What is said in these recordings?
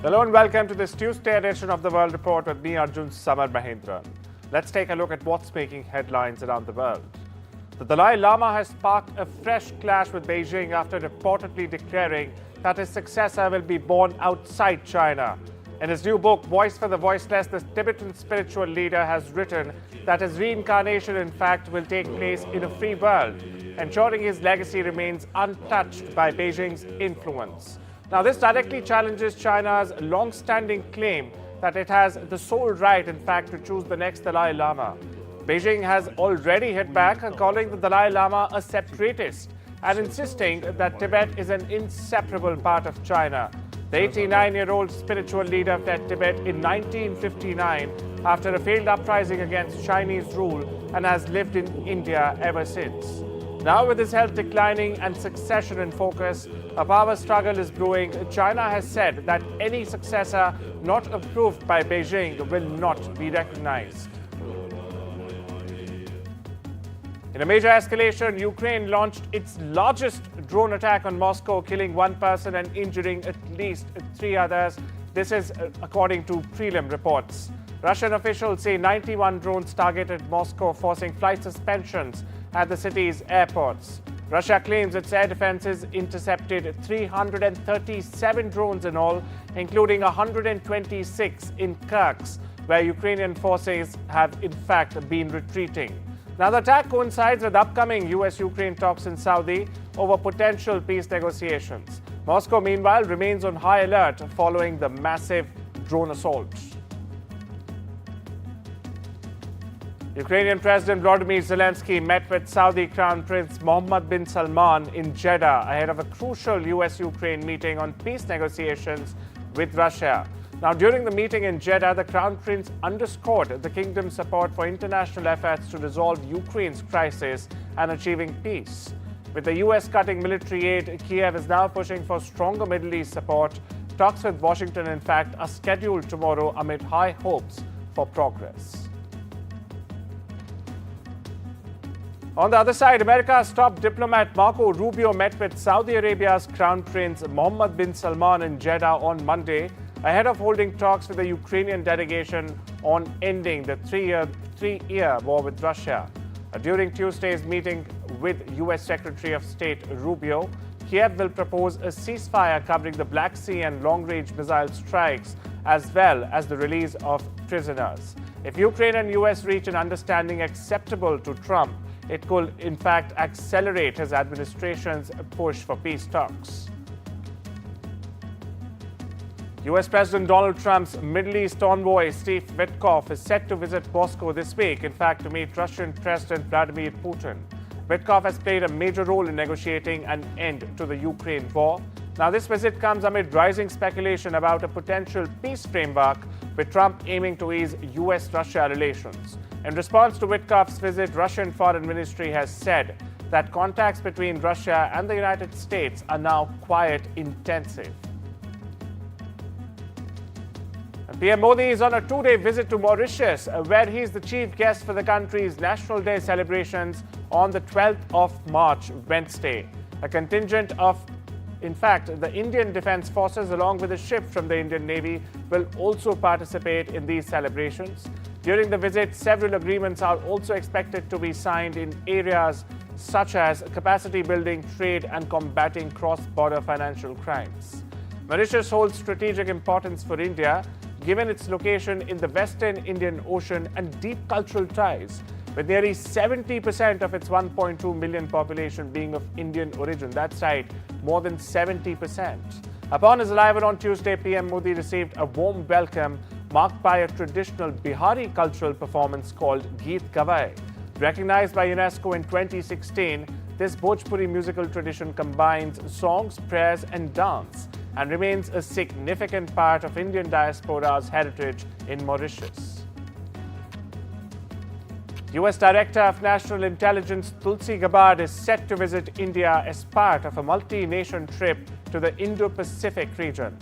Hello and welcome to this Tuesday edition of the World Report with me, Arjun, Samar, Mahendran. Let's take a look at what's making headlines around the world. The Dalai Lama has sparked a fresh clash with Beijing after reportedly declaring that his successor will be born outside China. In his new book, Voice for the Voiceless, the Tibetan spiritual leader has written that his reincarnation, in fact, will take place in a free world, ensuring his legacy remains untouched by Beijing's influence. Now, this directly challenges China's long-standing claim that it has the sole right, in fact, to choose the next Dalai Lama. Beijing has already hit back, calling the Dalai Lama a separatist and insisting that Tibet is an inseparable part of China. The 89-year-old spiritual leader fled Tibet in 1959 after a failed uprising against Chinese rule and has lived in India ever since. Now, with his health declining and succession in focus, a power struggle is brewing. China has said that any successor not approved by Beijing will not be recognized. In a major escalation, Ukraine launched its largest drone attack on Moscow, killing one person and injuring at least 3 others. This is according to prelim reports. Russian officials say 91 drones targeted Moscow, forcing flight suspensions at the city's airports. Russia claims its air defenses intercepted 337 drones in all, including 126 in Kursk, where Ukrainian forces have in fact been retreating. Now, the attack coincides with upcoming US-Ukraine talks in Saudi over potential peace negotiations. Moscow, meanwhile, remains on high alert following the massive drone assault. Ukrainian President Volodymyr Zelensky met with Saudi Crown Prince Mohammed bin Salman in Jeddah ahead of a crucial US-Ukraine meeting on peace negotiations with Russia. Now, during the meeting in Jeddah, the Crown Prince underscored the kingdom's support for international efforts to resolve Ukraine's crisis and achieving peace. With the US cutting military aid, Kiev is now pushing for stronger Middle East support. Talks with Washington, in fact, are scheduled tomorrow amid high hopes for progress. On the other side, America's top diplomat Marco Rubio met with Saudi Arabia's Crown Prince Mohammed bin Salman in Jeddah on Monday, ahead of holding talks with the Ukrainian delegation on ending the three-year war with Russia. During Tuesday's meeting with U.S. Secretary of State Rubio, Kiev will propose a ceasefire covering the Black Sea and long-range missile strikes, as well as the release of prisoners. If Ukraine and U.S. reach an understanding acceptable to Trump, it could, in fact, accelerate his administration's push for peace talks. U.S. President Donald Trump's Middle East envoy, Steve Witkoff, is set to visit Moscow this week, in fact, to meet Russian President Vladimir Putin. Witkoff has played a major role in negotiating an end to the Ukraine war. Now, this visit comes amid rising speculation about a potential peace framework, with Trump aiming to ease U.S.-Russia relations. In response to Witkoff's visit, Russian Foreign Ministry has said that contacts between Russia and the United States are now quite intensive. PM Modi is on a 2-day visit to Mauritius, where he is the chief guest for the country's National Day celebrations on the 12th of March, Wednesday. A contingent of, in fact, the Indian Defence Forces, along with a ship from the Indian Navy, will also participate in these celebrations. During the visit, several agreements are also expected to be signed in areas such as capacity building, trade, and combating cross-border financial crimes. Mauritius holds strategic importance for India, given its location in the Western Indian Ocean and deep cultural ties, with nearly 70% of its 1.2 million population being of Indian origin. That's right, more than 70%. Upon his arrival on Tuesday, PM Modi received a warm welcome marked by a traditional Bihari cultural performance called Geet Gavai. Recognized by UNESCO in 2016, this Bhojpuri musical tradition combines songs, prayers, and dance, and remains a significant part of Indian diaspora's heritage in Mauritius. U.S. Director of National Intelligence Tulsi Gabbard is set to visit India as part of a multi-nation trip to the Indo-Pacific region.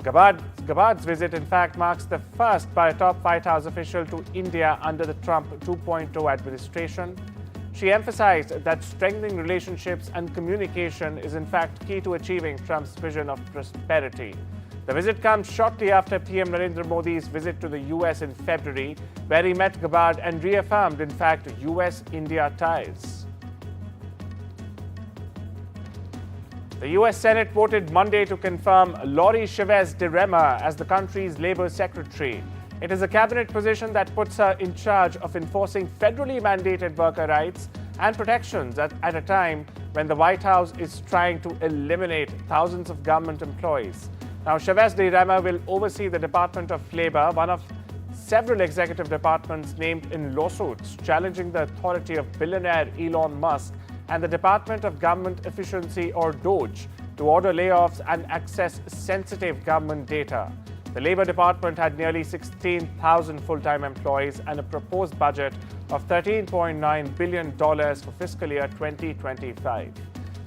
Gabbard's visit, in fact, marks the first by a top White House official to India under the Trump 2.0 administration. She emphasized that strengthening relationships and communication is in fact key to achieving Trump's vision of prosperity. The visit comes shortly after PM Narendra Modi's visit to the US in February, where he met Gabbard and reaffirmed, in fact, US-India ties. The US Senate voted Monday to confirm Lori Chavez de Rema as the country's labor secretary. It is a cabinet position that puts her in charge of enforcing federally mandated worker rights and protections at a time when the White House is trying to eliminate thousands of government employees. Now, Chavez de Rema will oversee the Department of Labor, one of several executive departments named in lawsuits challenging the authority of billionaire Elon Musk and the Department of Government Efficiency, or DOGE, to order layoffs and access sensitive government data. The Labor Department had nearly 16,000 full-time employees and a proposed budget of $13.9 billion for fiscal year 2025.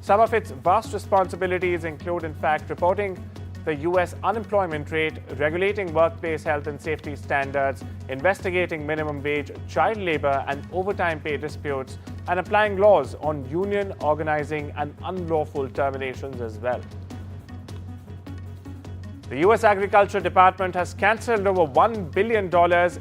Some of its vast responsibilities include, in fact, reporting the U.S. unemployment rate, regulating workplace health and safety standards, investigating minimum wage, child labor and overtime pay disputes, and applying laws on union organizing and unlawful terminations as well. The U.S. Agriculture Department has cancelled over $1 billion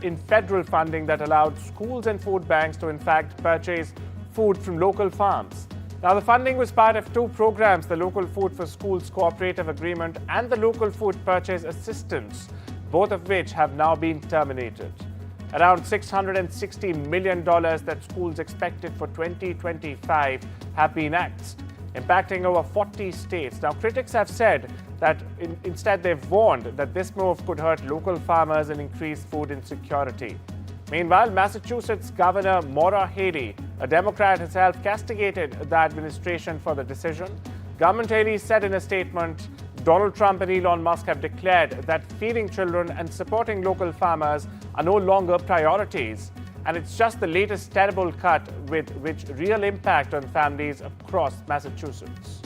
in federal funding that allowed schools and food banks to, in fact, purchase food from local farms. Now, the funding was part of two programs, the Local Food for Schools Cooperative Agreement and the Local Food Purchase Assistance, both of which have now been terminated. Around $660 million that schools expected for 2025 have been axed, impacting over 40 states. Now, critics have said that instead they've warned that this move could hurt local farmers and increase food insecurity. Meanwhile, Massachusetts Governor Maura Healey, a Democrat herself, castigated the administration for the decision. Government Healey said in a statement, Donald Trump and Elon Musk have declared that feeding children and supporting local farmers are no longer priorities. And it's just the latest terrible cut with which real impact on families across Massachusetts.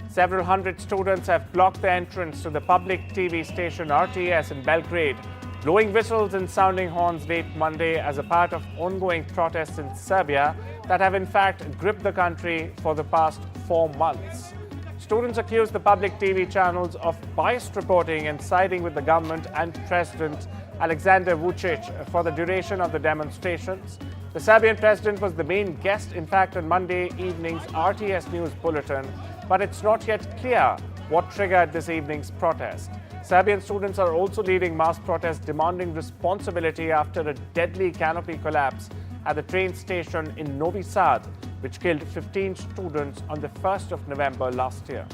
Several hundred students have blocked the entrance to the public TV station RTS in Belgrade, blowing whistles and sounding horns late Monday as a part of ongoing protests in Serbia that have in fact gripped the country for the past 4 months. Students accused the public TV channels of biased reporting and siding with the government and President Aleksandar Vučić for the duration of the demonstrations. The Serbian president was the main guest, in fact, on Monday evening's RTS News Bulletin, but it's not yet clear what triggered this evening's protest. Serbian students are also leading mass protests demanding responsibility after a deadly canopy collapse at the train station in Novi Sad, which killed 15 students on the 1st of November last year.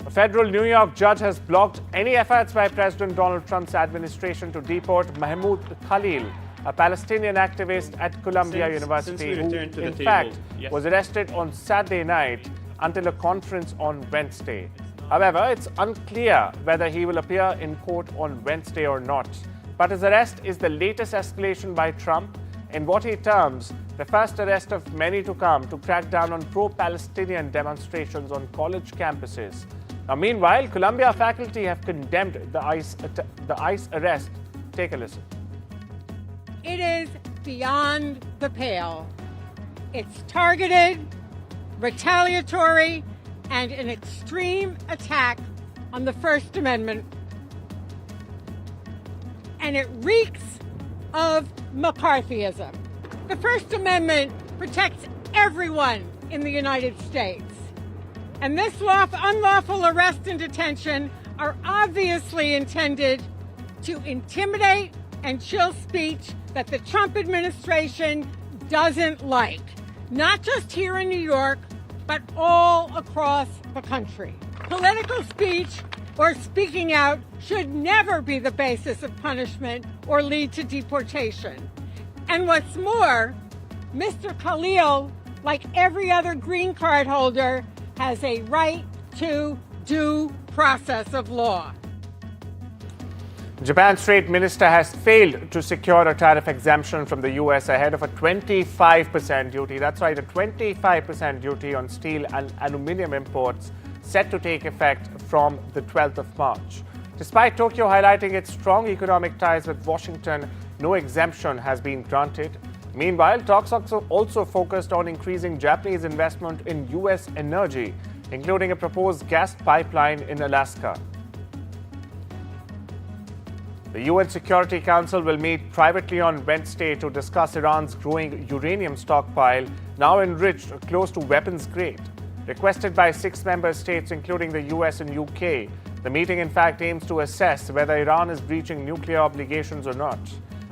A federal New York judge has blocked any efforts by President Donald Trump's administration to deport Mahmoud Khalil, a Palestinian activist at Columbia University who, in fact, was arrested on Saturday night until a conference on Wednesday. However, it's unclear whether he will appear in court on Wednesday or not. But his arrest is the latest escalation by Trump in what he terms the first arrest of many to come to crack down on pro-Palestinian demonstrations on college campuses. Now, meanwhile, Columbia faculty have condemned the ICE arrest. Take a listen. It is beyond the pale. It's targeted, retaliatory, and an extreme attack on the First Amendment. And it reeks of McCarthyism. The First Amendment protects everyone in the United States. And this unlawful arrest and detention are obviously intended to intimidate and chill speech that the Trump administration doesn't like, not just here in New York, but all across the country. Political speech or speaking out should never be the basis of punishment or lead to deportation. And what's more, Mr. Khalil, like every other green card holder, has a right to due process of law. Japan's trade minister has failed to secure a tariff exemption from the U.S. ahead of a 25% duty. That's right, a 25% duty on steel and aluminium imports set to take effect from the 12th of March. Despite Tokyo highlighting its strong economic ties with Washington, no exemption has been granted. Meanwhile, talks also focused on increasing Japanese investment in U.S. energy including a proposed gas pipeline in Alaska. The UN Security Council will meet privately on Wednesday to discuss Iran's growing uranium stockpile, now enriched close to weapons grade. Requested by 6 member states, including the US and UK, the meeting in fact aims to assess whether Iran is breaching nuclear obligations or not.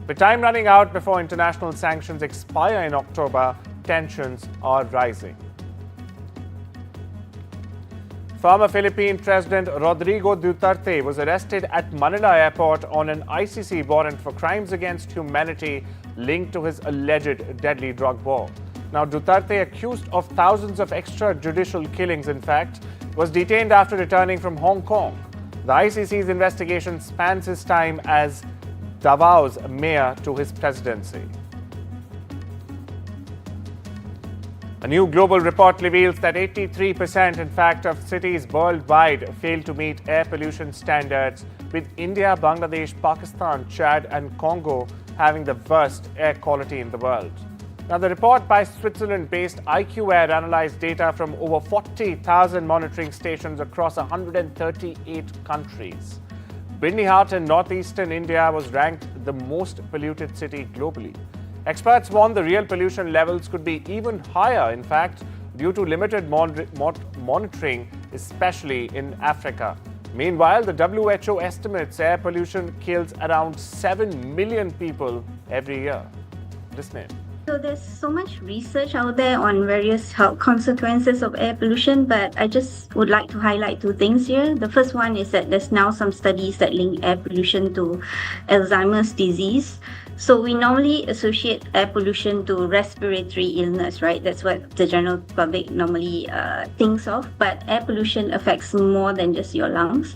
With time running out before international sanctions expire in October, tensions are rising. Former Philippine President Rodrigo Duterte was arrested at Manila airport on an ICC warrant for crimes against humanity linked to his alleged deadly drug war. Now, Duterte, accused of thousands of extrajudicial killings, in fact, was detained after returning from Hong Kong. The ICC's investigation spans his time as Davao's mayor to his presidency. A new global report reveals that 83% in fact of cities worldwide fail to meet air pollution standards, with India, Bangladesh, Pakistan, Chad and Congo having the worst air quality in the world. Now, the report by Switzerland-based IQ Air analyzed data from over 40,000 monitoring stations across 138 countries. Bindihar in northeastern India was ranked the most polluted city globally. Experts warn the real pollution levels could be even higher, in fact, due to limited monitoring, especially in Africa. Meanwhile, the WHO estimates air pollution kills around 7 million people every year. Listen in. So there's so much research out there on various health consequences of air pollution, but I just would like to highlight 2 things here. The first one is that there's now some studies that link air pollution to Alzheimer's disease. So we normally associate air pollution to respiratory illness, right? That's what the general public normally thinks of. But air pollution affects more than just your lungs.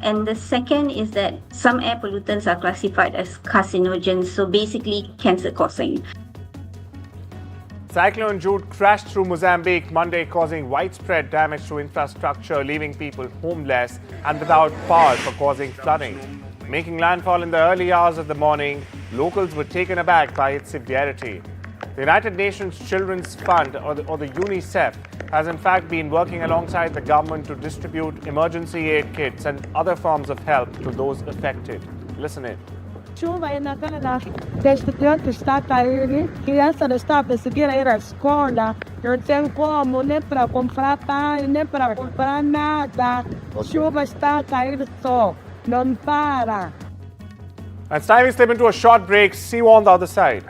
And the second is that some air pollutants are classified as carcinogens, so basically cancer-causing. Cyclone Jude crashed through Mozambique Monday, causing widespread damage to infrastructure, leaving people homeless and without power for causing flooding. Making landfall in the early hours of the morning, locals were taken aback by its severity. The United Nations Children's Fund, or the UNICEF, has in fact been working alongside the government to distribute emergency aid kits and other forms of help to those affected. Listen in. Chuva in Canada, the estudiantes está caindo, criança não está conseguindo ir à escola, não tem como nem para comprar pão, nem para comprar nada. Chuva está caindo só, não para. It's time we slip into a short break. See you on the other side.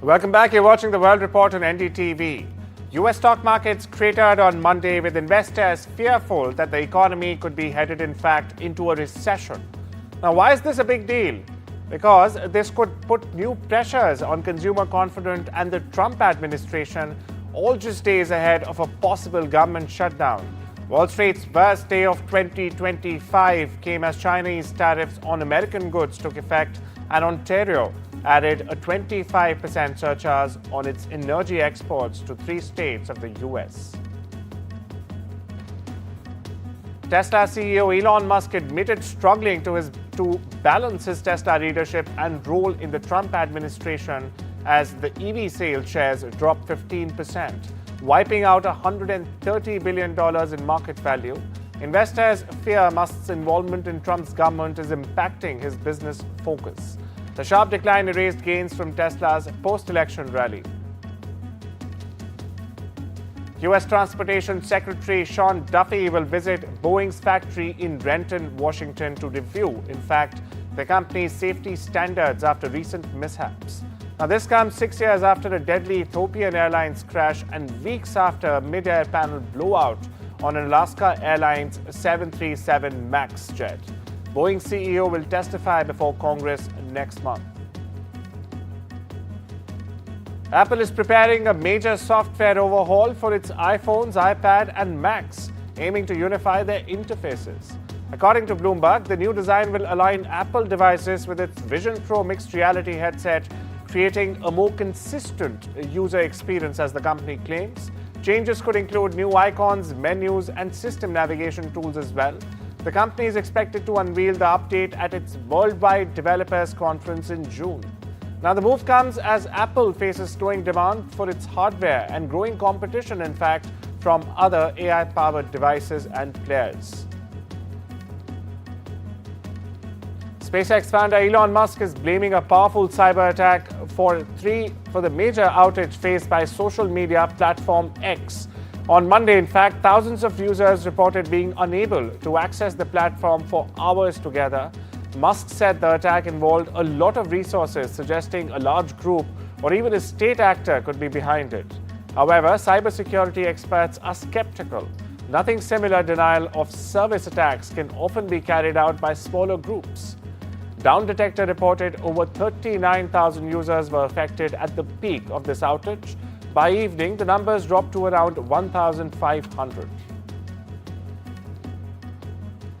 Welcome back. You're watching the World Report on NDTV. US stock markets cratered on Monday, with investors fearful that the economy could be headed, in fact, into a recession. Now, why is this a big deal? Because this could put new pressures on consumer confidence and the Trump administration, all just days ahead of a possible government shutdown. Wall Street's worst day of 2025 came as Chinese tariffs on American goods took effect, and Ontario added a 25% surcharge on its energy exports to 3 states of the US. Tesla CEO Elon Musk admitted struggling to balance his Tesla leadership and role in the Trump administration as the EV sales shares dropped 15%, wiping out $130 billion in market value. Investors fear Musk's involvement in Trump's government is impacting his business focus. The sharp decline erased gains from Tesla's post-election rally. U.S. Transportation Secretary Sean Duffy will visit Boeing's factory in Renton, Washington to review, in fact, the company's safety standards after recent mishaps. Now, this comes 6 years after a deadly Ethiopian Airlines crash and weeks after a mid-air panel blowout on an Alaska Airlines 737 MAX jet. Boeing CEO will testify before Congress next month. Apple is preparing a major software overhaul for its iPhones, iPad, and Macs, aiming to unify their interfaces. According to Bloomberg, the new design will align Apple devices with its Vision Pro mixed reality headset, creating a more consistent user experience, as the company claims. Changes could include new icons, menus, and system navigation tools as well. The company is expected to unveil the update at its Worldwide Developers Conference in June. Now, the move comes as Apple faces slowing demand for its hardware and growing competition, in fact, from other AI-powered devices and players. SpaceX founder Elon Musk is blaming a powerful cyber attack for the major outage faced by social media platform X. On Monday, in fact, thousands of users reported being unable to access the platform for hours together. Musk said the attack involved a lot of resources, suggesting a large group or even a state actor could be behind it. However, cybersecurity experts are skeptical. Nothing similar denial of service attacks can often be carried out by smaller groups. Down Detector reported over 39,000 users were affected at the peak of this outage. By evening, the numbers dropped to around 1,500.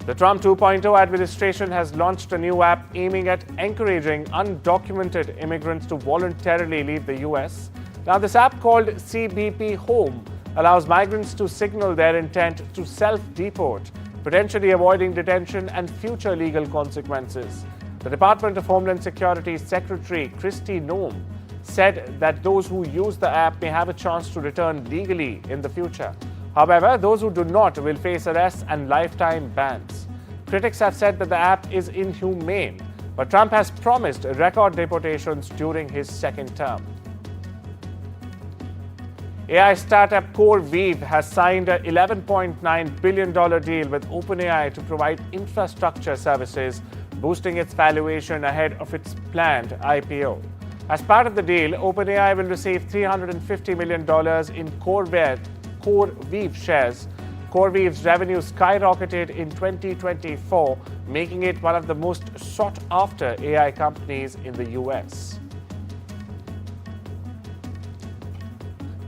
The Trump 2.0 administration has launched a new app aiming at encouraging undocumented immigrants to voluntarily leave the U.S. Now, this app called CBP Home allows migrants to signal their intent to self-deport, potentially avoiding detention and future legal consequences. The Department of Homeland Security's Secretary Kristi Noem said that those who use the app may have a chance to return legally in the future. However, those who do not will face arrests and lifetime bans. Critics have said that the app is inhumane, but Trump has promised record deportations during his second term. AI startup CoreWeave has signed a $11.9 billion deal with OpenAI to provide infrastructure services, boosting its valuation ahead of its planned IPO. As part of the deal, OpenAI will receive $350 million in CoreWeave shares. CoreWeave's revenue skyrocketed in 2024, making it one of the most sought-after AI companies in the US.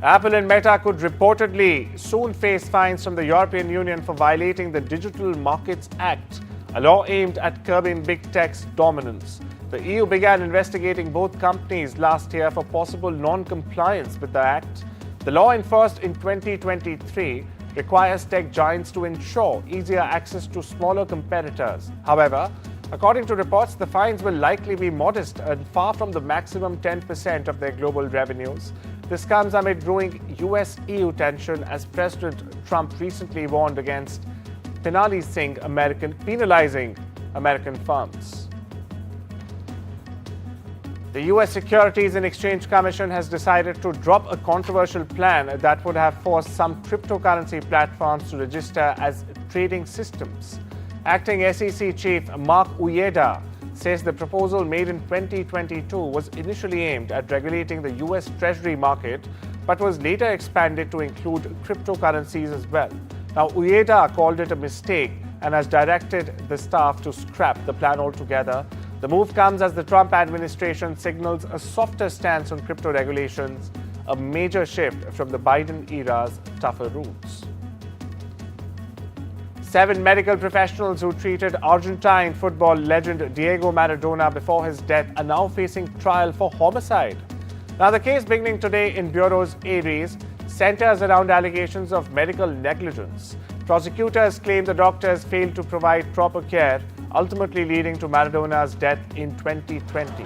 Apple and Meta could reportedly soon face fines from the European Union for violating the Digital Markets Act, a law aimed at curbing big tech's dominance. The EU began investigating both companies last year for possible non-compliance with the act. The law, enforced in 2023, requires tech giants to ensure easier access to smaller competitors. However, according to reports, the fines will likely be modest and far from the maximum 10% of their global revenues. This comes amid growing US-EU tension as President Trump recently warned against penalizing American firms. The US Securities and Exchange Commission has decided to drop a controversial plan that would have forced some cryptocurrency platforms to register as trading systems. Acting SEC Chief Mark Uyeda says the proposal made in 2022 was initially aimed at regulating the US Treasury market, but was later expanded to include cryptocurrencies as well. Now, Uyeda called it a mistake and has directed the staff to scrap the plan altogether. The move comes as the Trump administration signals a softer stance on crypto regulations, a major shift from the Biden era's tougher rules. 7 medical professionals who treated Argentine football legend Diego Maradona before his death are now facing trial for homicide. Now, the case beginning today in Bureau's Aries centers around allegations of medical negligence. Prosecutors claim the doctors failed to provide proper care, ultimately leading to Maradona's death in 2020,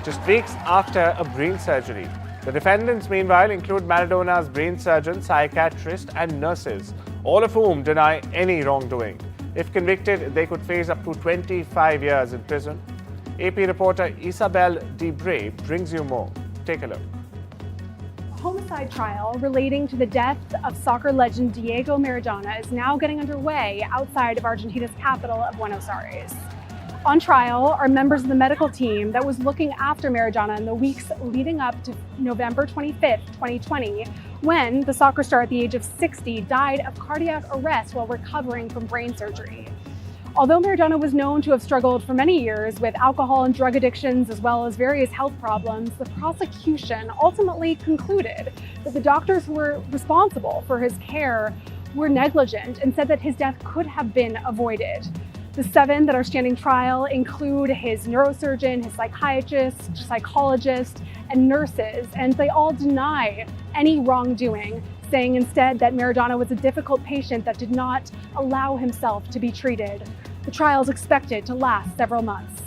just weeks after a brain surgery. The defendants, meanwhile, include Maradona's brain surgeon, psychiatrist, and nurses, all of whom deny any wrongdoing. If convicted, they could face up to 25 years in prison. AP reporter Isabel Debray brings you more. Take a look. Homicide trial relating to the death of soccer legend Diego Maradona is now getting underway outside of Argentina's capital of Buenos Aires. On trial are members of the medical team that was looking after Maradona in the weeks leading up to November 25th, 2020, when the soccer star at the age of 60 died of cardiac arrest while recovering from brain surgery. Although Maradona was known to have struggled for many years with alcohol and drug addictions as well as various health problems, the prosecution ultimately concluded that the doctors who were responsible for his care were negligent and said that his death could have been avoided. The 7 that are standing trial include his neurosurgeon, his psychiatrist, psychologist, and nurses, and they all deny any wrongdoing, saying instead that Maradona was a difficult patient that did not allow himself to be treated. The trial is expected to last several months.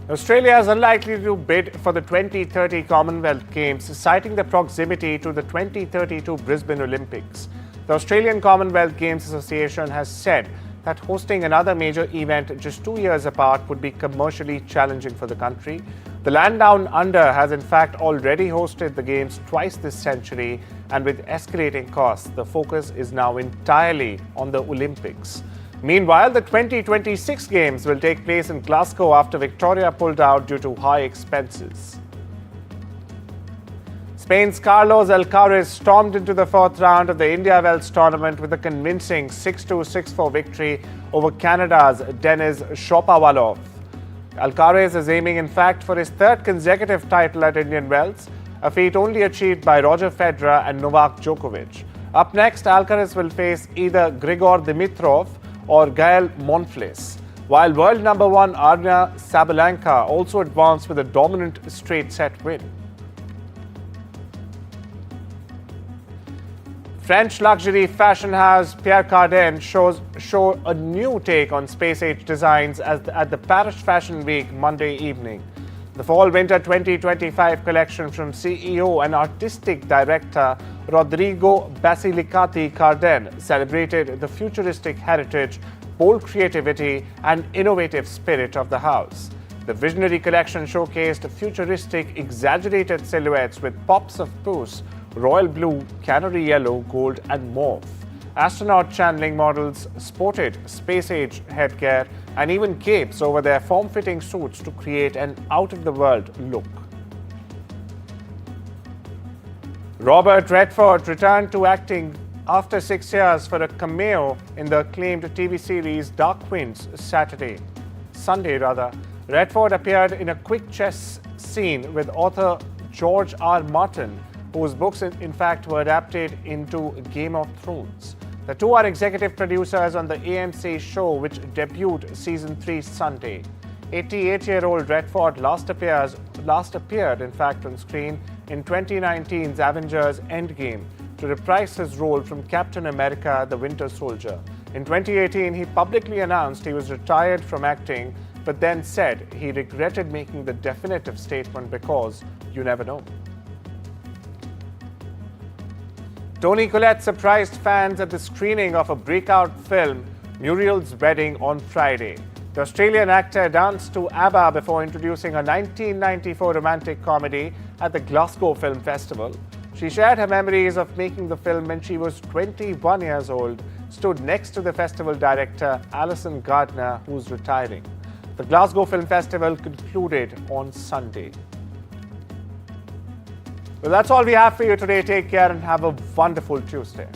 Australia is unlikely to bid for the 2030 Commonwealth Games, citing the proximity to the 2032 Brisbane Olympics. The Australian Commonwealth Games Association has said that hosting another major event just 2 years apart would be commercially challenging for the country. The land down under has in fact already hosted the Games twice this century, and with escalating costs, the focus is now entirely on the Olympics. Meanwhile, the 2026 Games will take place in Glasgow after Victoria pulled out due to high expenses. Spain's Carlos Alcaraz stormed into the fourth round of the India Wells tournament with a convincing 6-2, 6-4 victory over Canada's Denis Shapovalov. Alcaraz is aiming, in fact, for his third consecutive title at Indian Wells, a feat only achieved by Roger Federer and Novak Djokovic. Up next, Alcaraz will face either Grigor Dimitrov or Gael Monfils, while world number one Aryna Sabalenka also advanced with a dominant straight-set win. French luxury fashion house Pierre Cardin show a new take on space-age designs at the Paris Fashion Week Monday evening. The Fall-Winter 2025 collection from CEO and Artistic Director Rodrigo Basilicati Cardin celebrated the futuristic heritage, bold creativity and innovative spirit of the house. The visionary collection showcased futuristic, exaggerated silhouettes with pops of puce, royal blue, canary yellow, gold and mauve. Astronaut channeling models sported space-age headgear and even capes over their form-fitting suits to create an out-of-the-world look. Robert Redford returned to acting after 6 years for a cameo in the acclaimed TV series Dark Winds Sunday. Redford appeared in a quick chess scene with author George R. Martin, whose books in fact were adapted into Game of Thrones. The two are executive producers on the AMC show, which debuted season 3 Sunday. 88-year-old Redford last appeared in fact on screen in 2019's Avengers Endgame to reprise his role from Captain America: The Winter Soldier. In 2018, he publicly announced he was retired from acting, but then said he regretted making the definitive statement because you never know. Toni Collette surprised fans at the screening of a breakout film, Muriel's Wedding, on Friday. The Australian actor danced to ABBA before introducing a 1994 romantic comedy at the Glasgow Film Festival. She shared her memories of making the film when she was 21 years old, stood next to the festival director Alison Gardner, who's retiring. The Glasgow Film Festival concluded on Sunday. Well, that's all we have for you today. Take care and have a wonderful Tuesday.